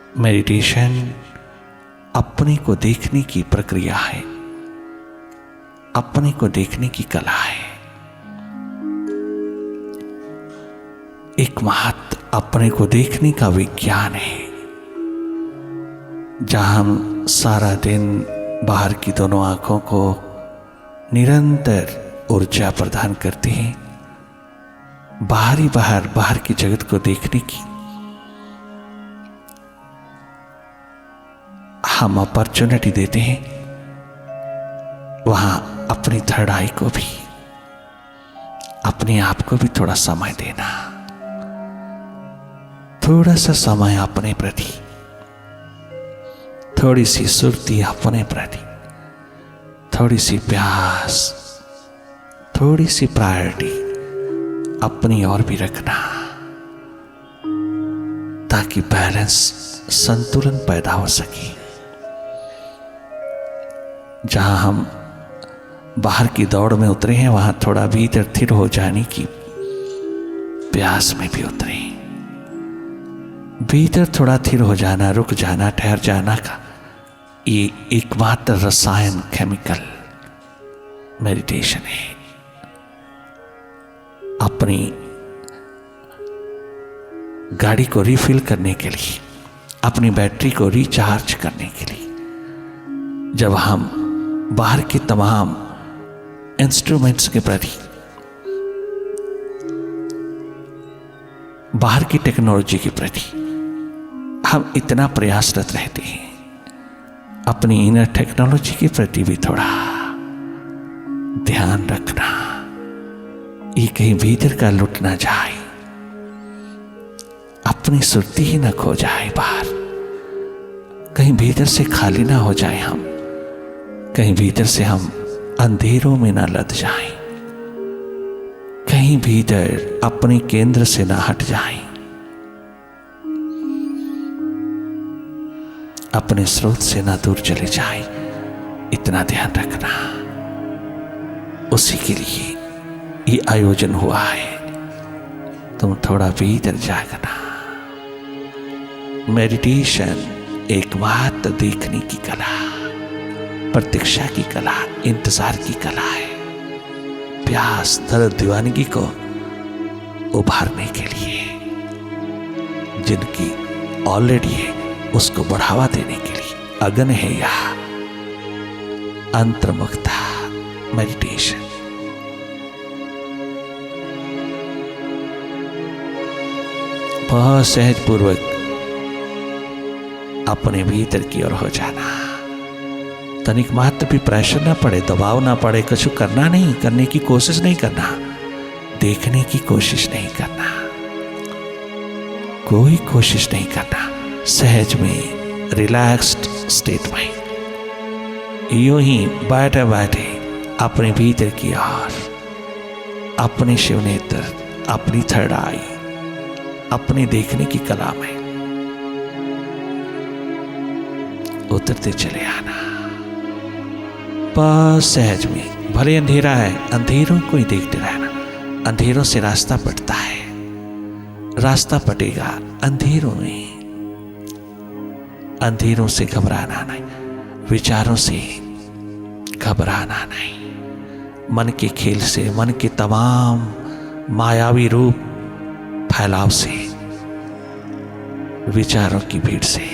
Meditation अपने को देखने की प्रक्रिया है, अपने को देखने की कला है। एक महत्व अपने को देखने का विज्ञान है, जहां हम सारा दिन बाहर की दोनों आंखों को निरंतर ऊर्जा प्रदान करते हैं, बाहर की जगत को देखने की हम अपॉर्चुनिटी देते हैं। वहां अपनी थर्ड आई को भी, अपने आप को भी थोड़ा समय देना, थोड़ा सा समय अपने प्रति, थोड़ी सी सुर्ती अपने प्रति, थोड़ी सी प्यास, थोड़ी सी प्रायोरिटी अपनी ओर भी रखना, ताकि बैलेंस, संतुलन पैदा हो सके। जहां हम बाहर की दौड़ में उतरे हैं, वहां थोड़ा भीतर स्थिर हो जाने की प्यास में भी उतरे। भीतर थोड़ा स्थिर हो जाना, रुक जाना, ठहर जाना का ये एकमात्र रसायन, केमिकल मेडिटेशन है। अपनी गाड़ी को रिफिल करने के लिए, अपनी बैटरी को रिचार्ज करने के लिए, जब हम बाहर के तमाम इंस्ट्रूमेंट्स के प्रति, बाहर की टेक्नोलॉजी के प्रति हम इतना प्रयासरत रहते हैं, अपनी इनर टेक्नोलॉजी के प्रति भी थोड़ा ध्यान रखना, ये कहीं भीतर का लुट ना जाए, अपनी सुर्ती ही ना खो जाए, बाहर कहीं भीतर से खाली ना हो जाए, हम कहीं भीतर से हम अंधेरों में ना लद जाएं, कहीं भीतर अपने केंद्र से ना हट जाएं, अपने स्रोत से ना दूर चले जाएं। इतना ध्यान रखना, उसी के लिए ये आयोजन हुआ है। तुम थोड़ा भीतर जागना। मेडिटेशन एकमात्र देखने की कला, प्रतीक्षा की कला, इंतजार की कला है, प्यास, दर्द, दीवानगी को उभारने के लिए, जिनकी ऑलरेडी है उसको बढ़ावा देने के लिए अगन है यह अंतर्मुखता मेडिटेशन। बहुत सहज पूर्वक अपने भीतर की ओर हो जाना, तनिक मात्र भी प्रेशर ना पड़े, दबाव ना पड़े, कुछ करना नहीं, करने की कोशिश नहीं करना, देखने की कोशिश नहीं करना, कोई कोशिश नहीं करना, सहज में, रिलैक्स्ड स्टेट में, यूं ही बैठे बैठे अपने भीतर की ओर, अपने शिव नेत्र, अपनी थर्ड आई, अपने देखने की कला में उतरते चले आना। बस सहज में, भले अंधेरा है, अंधेरों को ही देखते रहना। अंधेरों से रास्ता पटता है, रास्ता पटेगा अंधेरों में। अंधेरों से घबराना नहीं, विचारों से घबराना नहीं। मन के खेल से, मन के तमाम मायावी रूप फैलाव से, विचारों की भीड़ से,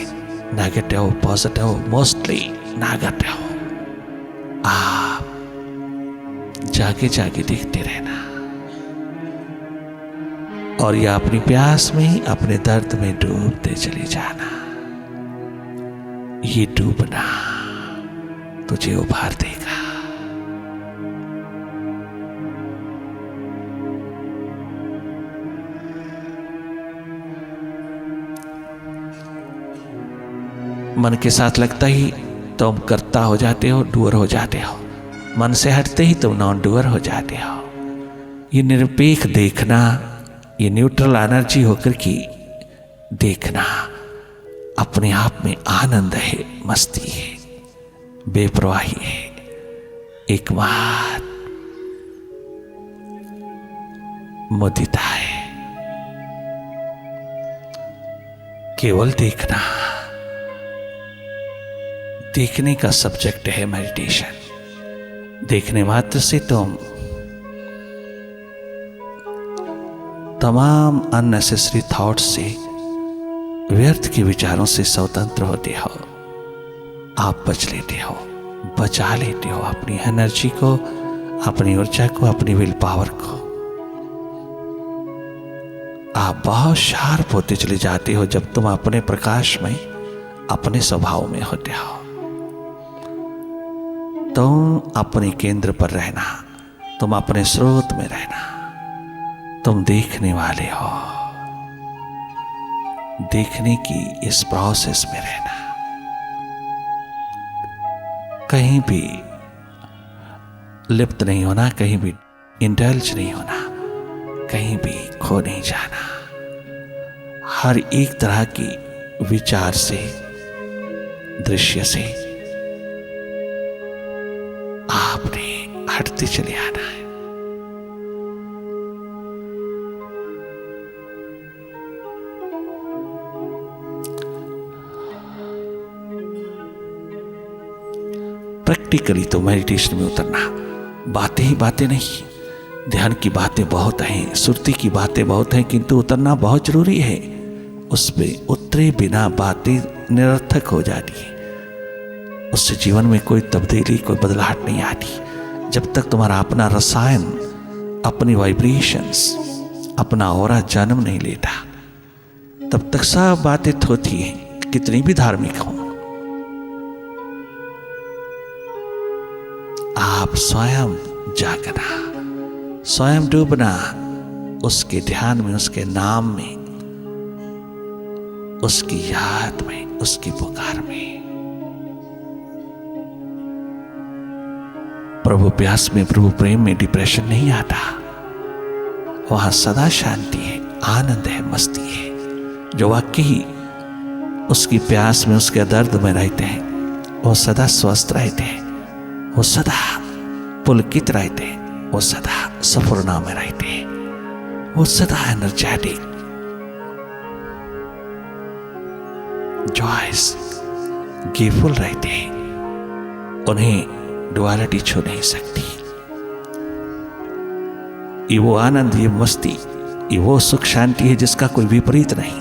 नेगेटिव पॉजिटिव मोस्टली नेगेटिव, आप जागे जागे देखते रहना, और या अपनी प्यास में, अपने दर्द में डूबते चले जाना। ये डूबना तुझे उभार देगा। मन के साथ लगता ही तुम करता हो जाते हो, डूअर हो जाते हो। मन से हटते ही तुम नॉन डूअर हो जाते हो। ये निरपेक्ष देखना, ये न्यूट्रल एनर्जी होकर की देखना अपने आप में आनंद है, मस्ती है, बेपरवाही है, एक बात मुदिता है। केवल देखना, देखने का सब्जेक्ट है मेडिटेशन। देखने मात्र से तुम तमाम अननेसेसरी थॉट्स से, व्यर्थ के विचारों से स्वतंत्र होते हो। आप बच लेते हो, बचा लेते हो अपनी एनर्जी को, अपनी ऊर्जा को, अपनी विल पावर को। आप बहुत शार्प होते चले जाते हो जब तुम अपने प्रकाश में, अपने स्वभाव में होते हो। तुम अपने केंद्र पर रहना, तुम अपने स्रोत में रहना, तुम देखने वाले हो, देखने की इस प्रोसेस में रहना। कहीं भी लिप्त नहीं होना, कहीं भी इंडल्ज नहीं होना, कहीं भी खो नहीं जाना। हर एक तरह की विचार से, दृश्य से आपने हटते चले आना है। प्रैक्टिकली तो मेडिटेशन में उतरना, बातें ही बातें नहीं, ध्यान की बातें बहुत हैं, सुरती की बातें बहुत हैं, किंतु उतरना बहुत जरूरी है। उसमें उतरे बिना बातें निरर्थक हो जाती है, उससे जीवन में कोई तब्दीली, कोई बदलाहट नहीं आती। जब तक तुम्हारा अपना रसायन, अपनी वाइब्रेशंस, अपना ऑरा जन्म नहीं लेता, तब तक सब बातें होती हैं, कितनी भी धार्मिक हो। आप स्वयं जागना, स्वयं डूबना उसके ध्यान में, उसके नाम में, उसकी याद में, उसकी पुकार में। प्रभु प्यास में, प्रभु प्रेम में डिप्रेशन नहीं आता। वहां सदा शांति है, आनंद है, मस्ती है। जो वाकई उसकी प्यास में, उसके दर्द में रहते हैं, वो सदा स्वस्थ रहते हैं, वो सदा पुलकित रहते हैं, वो सदा सफरना में रहते हैं, वो सदा एनर्जेटिक, जॉयस, गिवफुल रहते हैं। उन्हें डुअलिटी छू नहीं सकती। ये वो आनंद, ये मस्ती, ये वो सुख शांति है जिसका कोई विपरीत नहीं,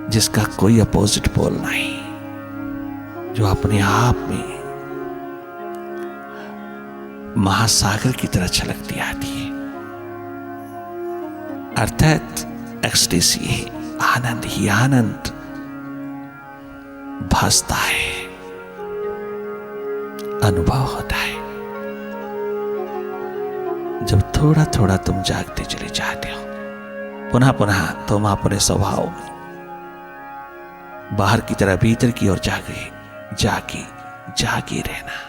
जिसका कोई अपोजिट पोल नहीं, जो अपने आप में महासागर की तरह छलकती आती है। अर्थात एक्सटेसी है, आनंद ही आनंद भासता है, अनुभव होता है। जब थोड़ा थोड़ा तुम जागते चले जाते हो, पुनः पुनः तुम अपने स्वभाव में, बाहर की तरह भीतर की ओर जागे जागे जागे रहना।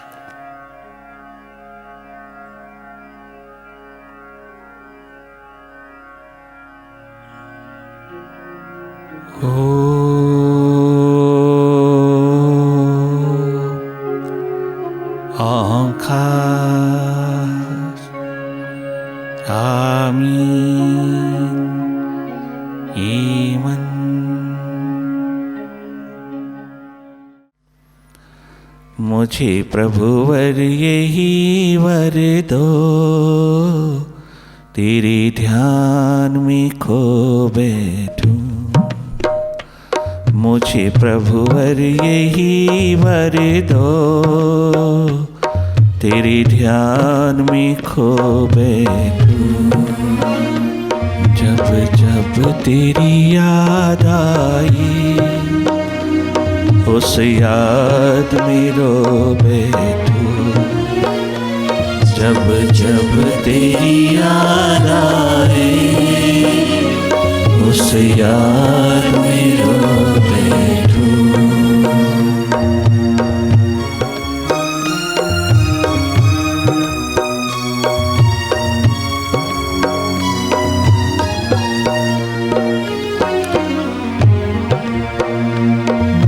मुझे प्रभुवर यही वर दो, तेरे ध्यान में खो बैठूं। मुझे प्रभुवर यही वर दो, तेरे ध्यान में खो बैठूं। जब जब तेरी याद आई, उस याद में रो बैठूं। जब जब तेरी याद आए, उस याद में रो बैठूं।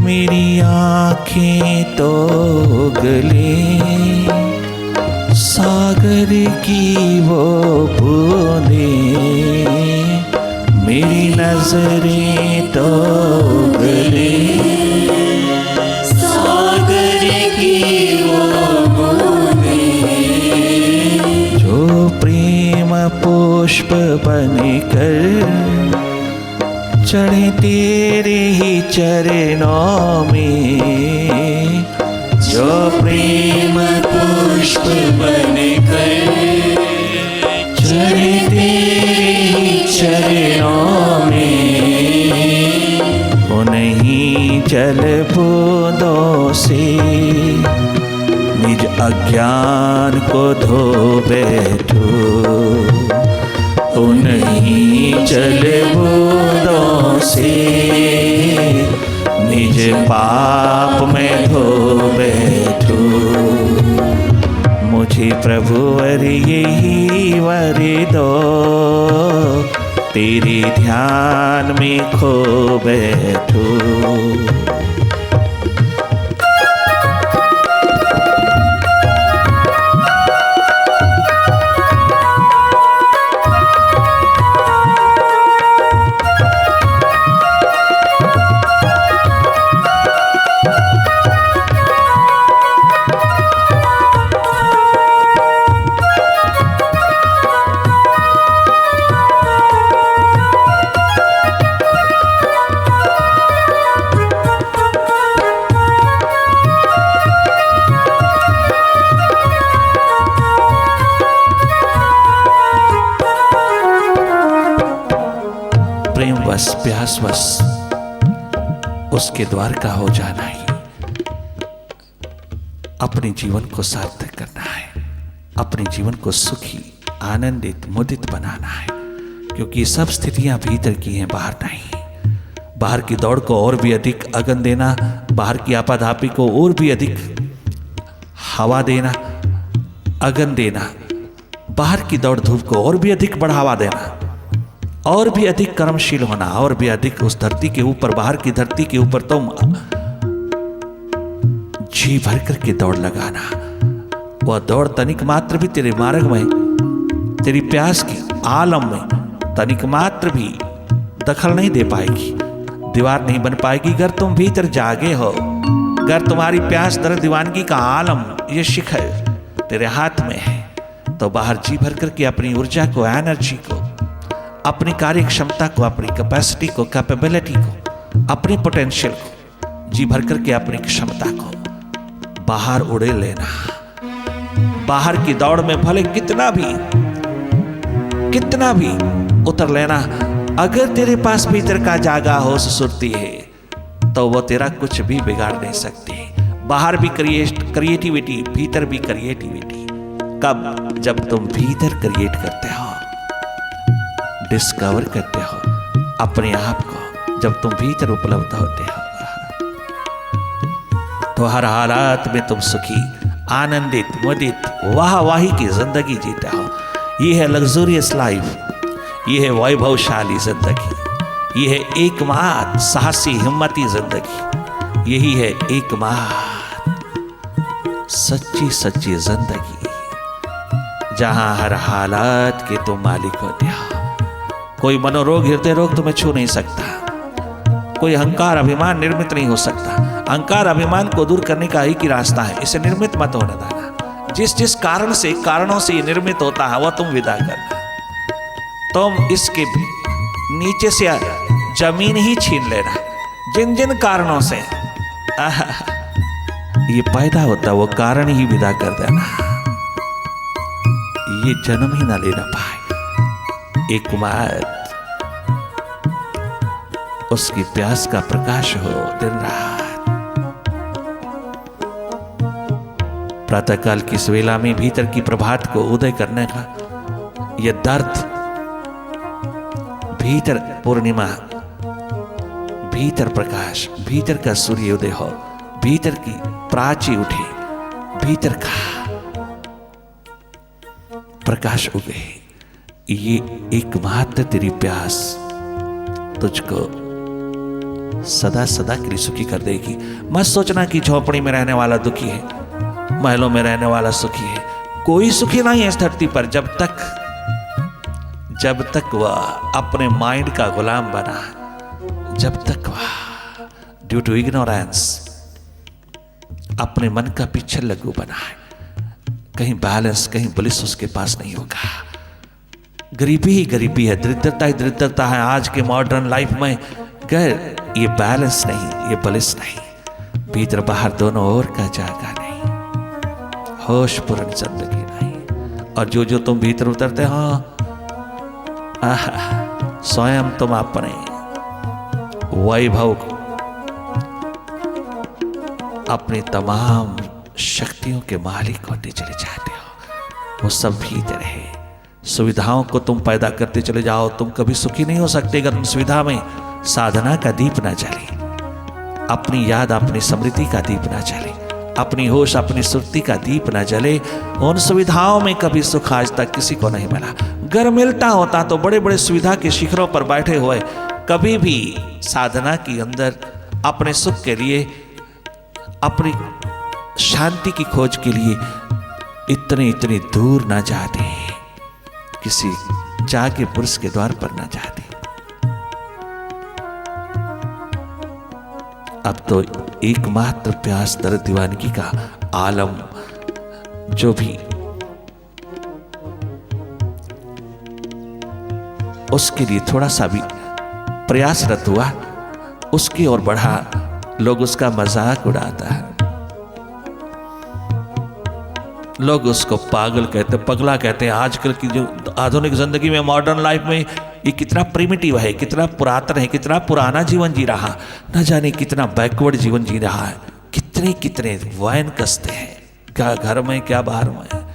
मेरी आँखें तो गले सागर की वो बूंदें, मेरी नजरें तो गले सागर बनकर चढ़े तेरे ही चरणों में, जो प्रेम पुष्प बनकर चढ़े तेरे ही चरणों में, उन्हीं जल बूंदों से निज अज्ञान को धो बैठो, उन्हीं जल बूंदों से निज पाप में धो बैठो। मुझे प्रभु वर यही वर दो, तेरे ध्यान में खो बैठो। प्रेमवश प्यासवश उसके द्वार का हो जाना ही अपने जीवन को सार्थक करना है, अपने जीवन को सुखी आनंदित मुदित बनाना है, क्योंकि सब स्थितियां भीतर की हैं, बाहर नहीं। बाहर की दौड़ को और भी अधिक अगन देना, बाहर की आपाधापी को और भी अधिक हवा देना, अगन देना, बाहर की दौड़ धूप को और भी अधिक बढ़ावा देना, और भी अधिक कर्मशील होना, और भी अधिक उस धरती के ऊपर, बाहर की धरती के ऊपर तुम जी भर करके दौड़ लगाना। वह दौड़ तनिक मात्र भी तेरे मार्ग में, तेरी प्यास की आलम में तनिक मात्र भी दखल नहीं दे पाएगी, दीवार नहीं बन पाएगी। अगर तुम भीतर जागे हो, अगर तुम्हारी प्यास दर्द दीवानगी का आलम, ये शिखर तेरे हाथ में है, तो बाहर जी भर करके अपनी ऊर्जा को, एनर्जी को, अपनी कार्य क्षमता को, अपनी कैपेसिटी को, कैपेबिलिटी को, अपनी पोटेंशियल को जी भर करके अपनी क्षमता को बाहर उड़े लेना। बाहर की दौड़ में भले कितना भी उतर लेना। अगर तेरे पास भीतर का जागा होश सुरती है तो वो तेरा कुछ भी बिगाड़ नहीं सकती। बाहर भी क्रिएटिविटी, भीतर भी क्रिएटिविटी। कब? जब तुम भीतर क्रिएट करते हो, डिस्कवर करते हो अपने आप को, जब तुम भीतर उपलब्ध होते हो तो हर हालात में तुम सुखी, आनंदित, मुदित, वाही की जिंदगी जीते हो। ये है लग्जूरियस लाइफ, ये है वैभवशाली जिंदगी, ये है एकमात्र साहसी हिम्मती जिंदगी, यही है एकमात्र सच्ची जिंदगी, जहां हर हालात के तुम मालिक होते हो। कोई मनोरोग, हृदय रोग तुम्हें छू नहीं सकता, कोई अहंकार अभिमान निर्मित नहीं हो सकता। अहंकार अभिमान को दूर करने का एक ही रास्ता है, इसे निर्मित मत होने देना। जिस कारणों से ये निर्मित होता है वह तुम विदा करना। तुम इसके नीचे से जमीन ही छीन लेना। जिन कारणों से ये पैदा होता है वो कारण ही विदा कर देना। ये जन्म ही ना लेना पाए। एकमात्र उसकी प्यास का प्रकाश हो दिन रात। प्रातःकाल की इस वेला में भीतर की प्रभात को उदय करने का यह दर्द, भीतर पूर्णिमा, भीतर प्रकाश, भीतर का सूर्य उदय हो, भीतर की प्राची उठे, भीतर का प्रकाश उगे, ये एकमात्र तेरी प्यास तुझको सदा के लिए सुखी कर देगी। मत सोचना कि झोपड़ी में रहने वाला दुखी है, महलों में रहने वाला सुखी है। कोई सुखी नहीं है इस धरती पर जब तक वह अपने माइंड का गुलाम बना, जब तक वह ड्यू टू इग्नोरेंस अपने मन का पिक्चर लघु बना है। कहीं बैलेंस, कहीं ब्लिस उसके पास नहीं होगा। गरीबी ही गरीबी है, दरिद्रता ही दरिद्रता है आज के मॉडर्न लाइफ में। गैर ये बैलेंस नहीं, ये बलिस नहीं, भीतर बाहर दोनों ओर का जागा नहीं, होश पूर्ण जिंदगी नहीं। और जो जो तुम भीतर उतरते हो, स्वयं तुम अपने वैभव को, अपनी तमाम शक्तियों के मालिक होते चले जाते हो। वो सब भीतर है। सुविधाओं को तुम पैदा करते चले जाओ, तुम कभी सुखी नहीं हो सकते अगर उन सुविधा में साधना का दीप ना जले, अपनी याद अपनी स्मृति का दीप ना जले, अपनी होश अपनी सुरती का दीप ना जले। उन सुविधाओं में कभी सुख आज तक किसी को नहीं मिला। अगर मिलता होता तो बड़े बड़े सुविधा के शिखरों पर बैठे हुए कभी भी साधना के अंदर अपने सुख के लिए, अपनी शांति की खोज के लिए इतने इतने दूर ना जाते, किसी जागे पुरुष के द्वार पर ना जाते। अब तो एकमात्र प्यास दर्द दीवानगी का आलम जो भी उसके लिए थोड़ा सा भी प्रयासरत हुआ, उसकी ओर बढ़ा, लोग उसका मजाक उड़ाता है, लोग उसको पागल कहते, पगला कहते हैं। आजकल की जो आधुनिक जिंदगी में, मॉडर्न लाइफ में ये कितना प्रिमिटिव है, कितना पुरातन है, कितना पुराना जीवन जी रहा, न जाने कितना बैकवर्ड जीवन जी रहा है। कितने कितने वैन कसते हैं, क्या घर में क्या बाहर में,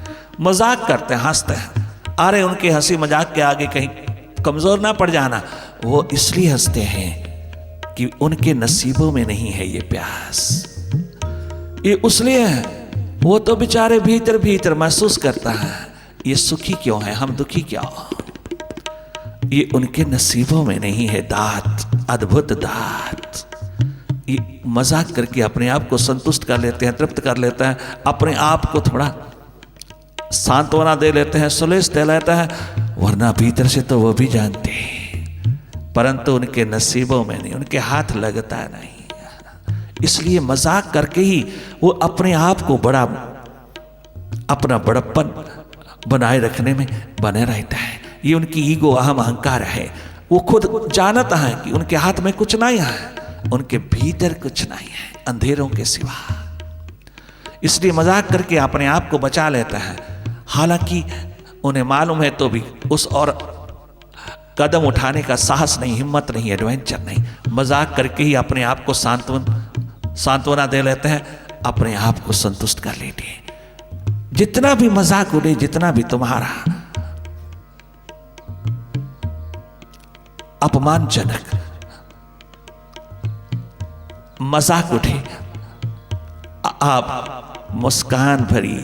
मजाक करते हैं, हंसते हैं। अरे उनके हंसी मजाक के आगे कहीं कमजोर ना पड़ जाना। वो इसलिए हंसते हैं कि उनके नसीबों में नहीं है ये प्यास। ये इसलिए है, वो तो बेचारे भीतर भीतर महसूस करता है ये सुखी क्यों है, हम दुखी क्यों। ये उनके नसीबों में नहीं है दात, अद्भुत दात। ये मजाक करके अपने आप को संतुष्ट कर लेते हैं, तृप्त कर लेते हैं, अपने आप को थोड़ा सांत्वना दे लेते हैं, सुलेस दे लेते हैं, वरना भीतर से तो वो भी जानते हैं, परंतु उनके नसीबों में नहीं, उनके हाथ लगता नहीं। इसलिए मजाक करके ही वो अपने आप को बड़ा, अपना बड़प्पन बनाए रखने में बने रहता है। ये उनकी ईगो, अहम, अहंकार है। वो खुद जानता है कि उनके हाथ में कुछ नहीं है, उनके भीतर कुछ नहीं है अंधेरों के सिवा। इसलिए मजाक करके अपने आप को बचा लेता है। हालांकि उन्हें मालूम है तो भी उस और कदम उठाने का साहस नहीं, हिम्मत नहीं, एडवेंचर नहीं। मजाक करके ही अपने आप को सांत्वना दे लेते हैं, अपने आप को संतुष्ट कर लेते हैं। जितना भी मजाक उड़े, जितना भी तुम्हारा अपमानजनक मजाक उठे, आप मुस्कान भरी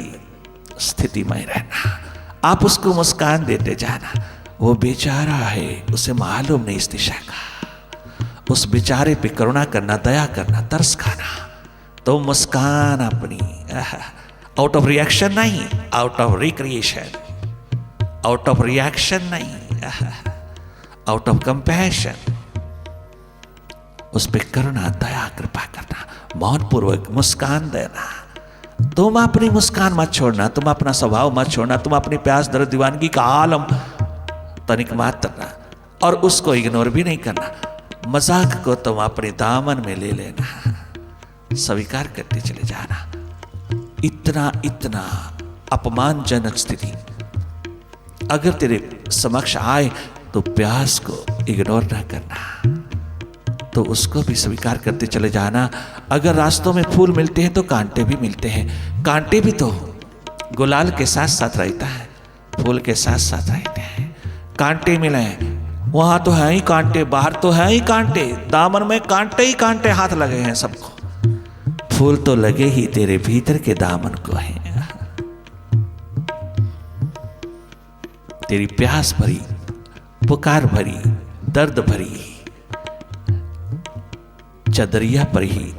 स्थिति में रहना, आप उसको मुस्कान देते जाना। वो बेचारा है, उसे मालूम नहीं इस दिशा का। उस बेचारे पे करुणा करना, दया करना, तरस खाना। तो मुस्कान अपनी, आउट ऑफ रिएक्शन नहीं, out of recreation, out of reaction नहीं, आउट ऑफ कंपैशन, उस पे करुणा, दया, कृपा करना, मौन पूर्वक मुस्कान देना। तुम अपनी मुस्कान मत छोड़ना, तुम अपना स्वभाव मत छोड़ना, तुम अपनी प्यास दर्द दीवानगी का आलम तनिक मात्र ना, और उसको इग्नोर भी नहीं करना। मजाक को तुम अपने दामन में ले लेना, स्वीकार करते चले जाना। इतना इतना अपमानजनक स्थिति अगर तेरे समक्ष आए तो प्यास को इग्नोर ना करना, तो उसको भी स्वीकार करते चले जाना। अगर रास्तों में फूल मिलते हैं तो कांटे भी मिलते हैं, कांटे भी तो गुलाल के साथ साथ रहता है, फूल के साथ साथ रहते हैं। कांटे मिले, वहां तो है ही कांटे, बाहर तो है ही कांटे, दामन में कांटे ही कांटे हाथ लगे हैं सबको। फूल तो लगे ही तेरे भीतर के दामन को है। तेरी प्यास भरी, पुकार भरी, दर्द भरी चदरिया पर ही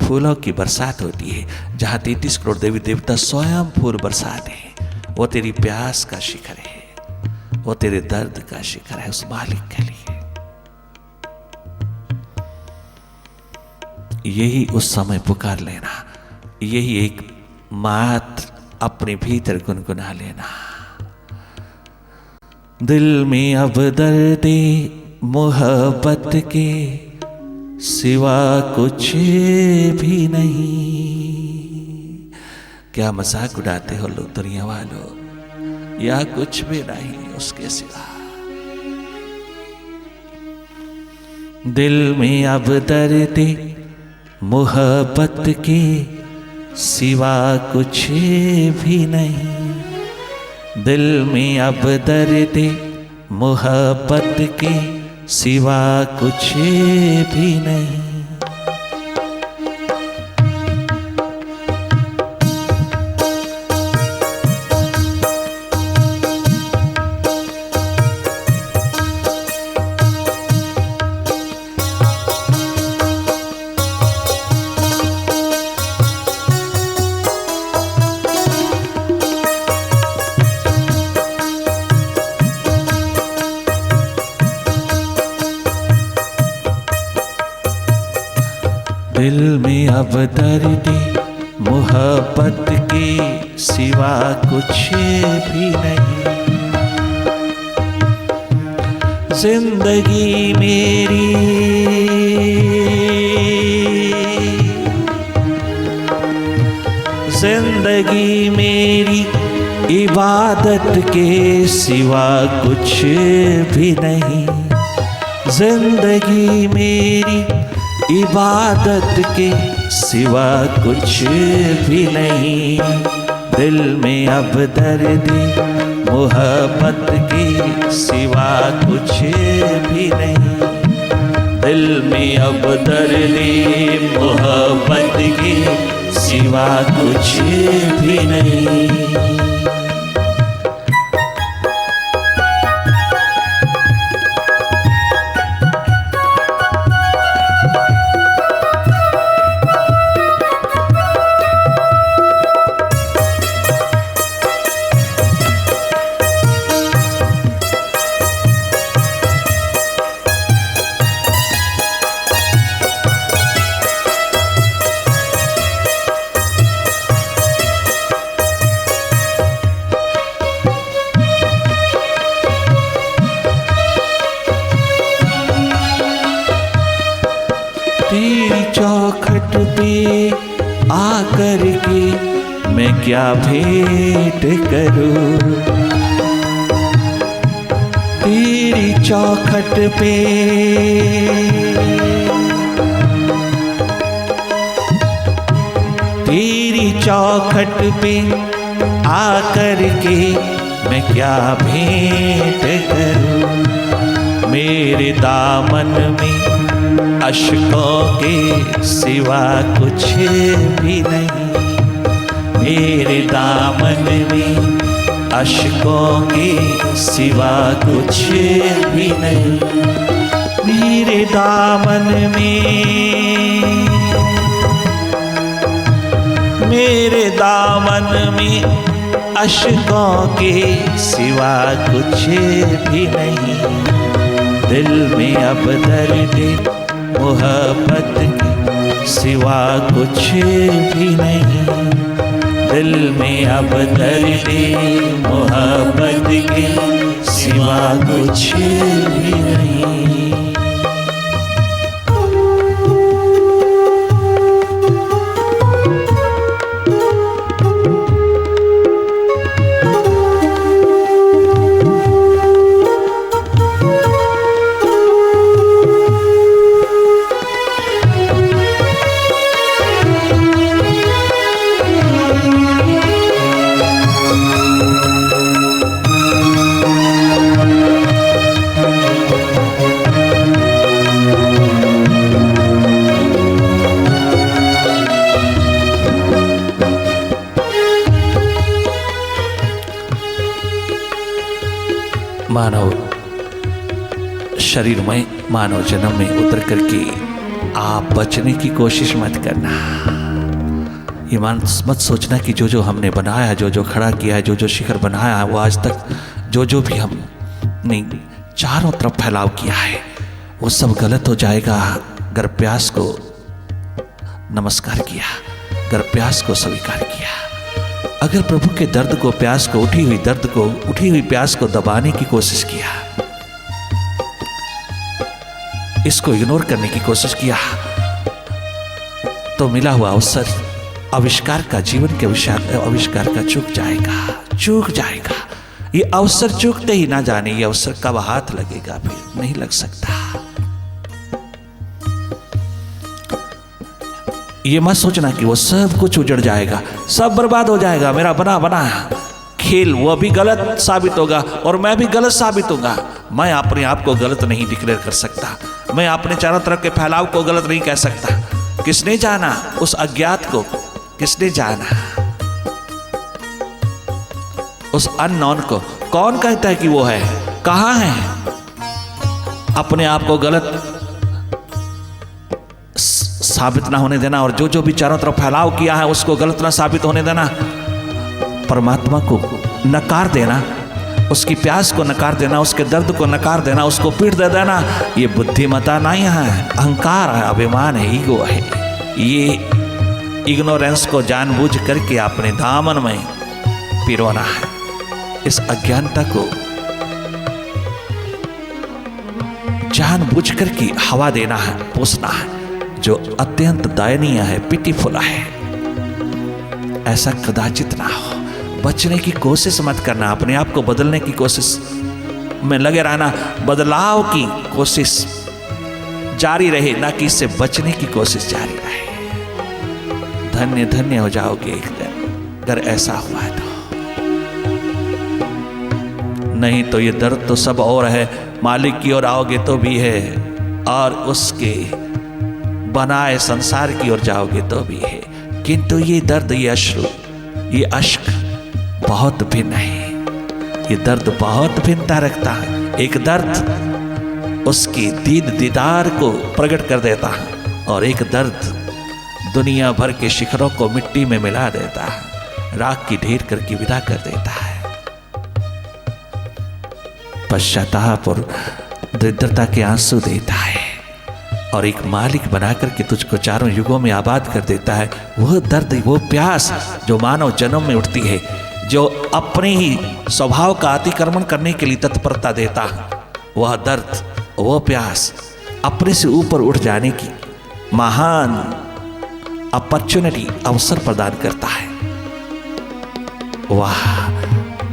फूलों की बरसात होती है। जहां 33 करोड़ देवी देवता स्वयं फूल बरसाते हैं, वो तेरी प्यास का शिखर है, वो तेरे दर्द का शिखर है उस मालिक के लिए। यही उस समय पुकार लेना, यही एक मात्र अपने भीतर गुनगुना लेना। दिल में अब दर्दे मोहब्बत के सिवा कुछ भी नहीं। क्या मजाक उड़ाते हो लो दुनिया वालों, या कुछ भी नहीं उसके सिवा। दिल में अब दर्दे मोहब्बत के सिवा कुछ भी नहीं। दिल में अब दर्द मोहब्बत के सिवा कुछ भी नहीं। दिल में अब दर्द मोहब्बत के सिवा कुछ भी नहीं। जिंदगी मेरी इबादत के सिवा कुछ भी नहीं। जिंदगी मेरी इबादत के सिवा कुछ भी नहीं। दिल में अब दर्द मोहब्बत के सिवा कुछ भी नहीं। दिल में अब दर्द मोहब्बत के सिवा कुछ भी नहीं। तेरी चौखट पे आकर के मैं क्या भेंट करूं। तेरी चौखट पे आकर के मैं क्या भेंट करूं। मेरे दामन में अश्कों के सिवा कुछ भी नहीं। मेरे दामन में अश्कों के सिवा कुछ भी नहीं। मेरे दामन में अश्कों के सिवा कुछ भी नहीं। दिल में अब दर्द मोहब्बत के सिवा कुछ भी नहीं। दिल में अब दर्द मोहब्बत के सिवा कुछ भी नहीं। मानव शरीर में मानव जन्म में उतर करके आप बचने की कोशिश मत करना। ये मत सोचना कि जो हमने बनाया, जो खड़ा किया है, जो शिखर बनाया है, वो आज तक जो भी हमने चारों तरफ फैलाव किया है वो सब गलत हो जाएगा। अगर प्यास को नमस्कार किया, अगर प्यास को स्वीकार किया अगर प्रभु के दर्द को, प्यास को, उठी हुई प्यास को दबाने की कोशिश किया, इसको इग्नोर करने की कोशिश किया, तो मिला हुआ अवसर आविष्कार का, जीवन के आविष्कार का चूक जाएगा। ये अवसर चूकते ही ना जाने ये अवसर कब हाथ लगेगा, फिर नहीं लग सकता। ये मत सोचना कि वो सब कुछ उजड़ जाएगा, सब बर्बाद हो जाएगा, मेरा बना खेल वो भी गलत साबित होगा और मैं भी गलत साबित होगा। मैं अपने आप को गलत नहीं डिक्लेयर कर सकता, मैं अपने चारों तरफ के फैलाव को गलत नहीं कह सकता। किसने जाना उस अज्ञात को, किसने जाना उस अननोन को? कौन कहता है कि वो है? कहाँ है? अपने आप को गलत साबित ना होने देना और जो भी चारों तरफ फैलाव किया है उसको गलत ना साबित होने देना। परमात्मा को नकार देना, उसकी प्यास को नकार देना, उसके दर्द को नकार देना, उसको पीठ दे देना, ये बुद्धिमता नहीं है, अहंकार है, अभिमान है, ईगो है। ये इग्नोरेंस को जानबूझ करके अपने दामन में पिरोना है। इस अज्ञानता को जानबूझ करके हवा देना है, पोसना है, जो अत्यंत दयनीय है, पिटीफुल है। ऐसा कदाचित ना हो। बचने की कोशिश मत करना, अपने आप को बदलने की कोशिश में लगे रहना, बदलाव की कोशिश जारी रहे, ना कि इससे बचने की कोशिश जारी रहे। धन्य धन्य हो जाओगे एक दिन अगर ऐसा हुआ तो। नहीं तो ये दर्द तो सब और है, मालिक की ओर आओगे तो भी है, और उसके बनाए संसार की ओर जाओगे तो भी है। किंतु ये दर्द, ये अश्रु, ये अश्क बहुत भिन्न है। ये दर्द बहुत भिन्नता रखता है। एक दर्द उसकी दीदार को प्रकट कर देता है और एक दर्द दुनिया भर के शिखरों को मिट्टी में मिला देता है, राख की ढेर करके विदा कर देता है। पश्चाताप और दरिद्रता के आंसू देता है और एक मालिक बनाकर के तुझको चारों युगों में आबाद कर देता है। वह दर्द, वो प्यास जो मानव जन्म में उठती है, जो अपने ही स्वभाव का अतिक्रमण करने के लिए तत्परता देता है, वह दर्द, वह प्यास अपने से ऊपर उठ जाने की महान अपॉर्चुनिटी, अवसर प्रदान करता है। वाह,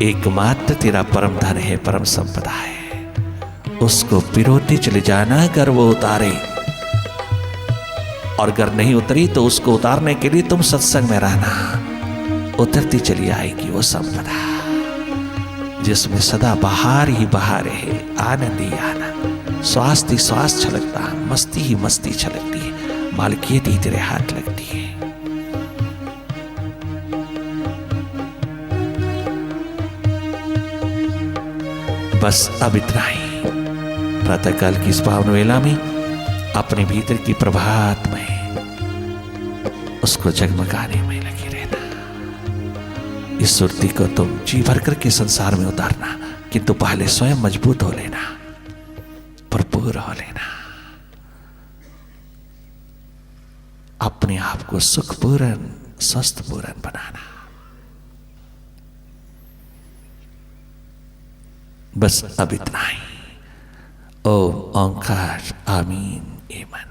एकमात्र तेरा परम धन है, परम संपदा है। उसको पिरोते चले जाना अगर वो उतारे, और अगर नहीं उतरी तो उसको उतारने के लिए तुम सत्संग में रहना। उतरती चली आएगी वो संपदा जिसमें सदा बहार ही बहार है, आनंद ही आनंद, स्वास्थ्य ही स्वास्थ्य छलकता है, मस्ती ही मस्ती छलकती है, मालकियत ही तेरे हाथ लगती है। बस अब इतना ही। प्रातःकाल की इस पावन वेला में अपने भीतर की प्रभात में उसको जगमगाने में लगे रहना। इस सुरती को तुम जी भर करके संसार में उतारना, किंतु पहले स्वयं मजबूत हो लेना, भरपूर हो लेना, अपने आप को सुखपूर्ण स्वस्थपूर्ण बनाना। बस अब इतना ही। ओम ओंकार आमीन एमन।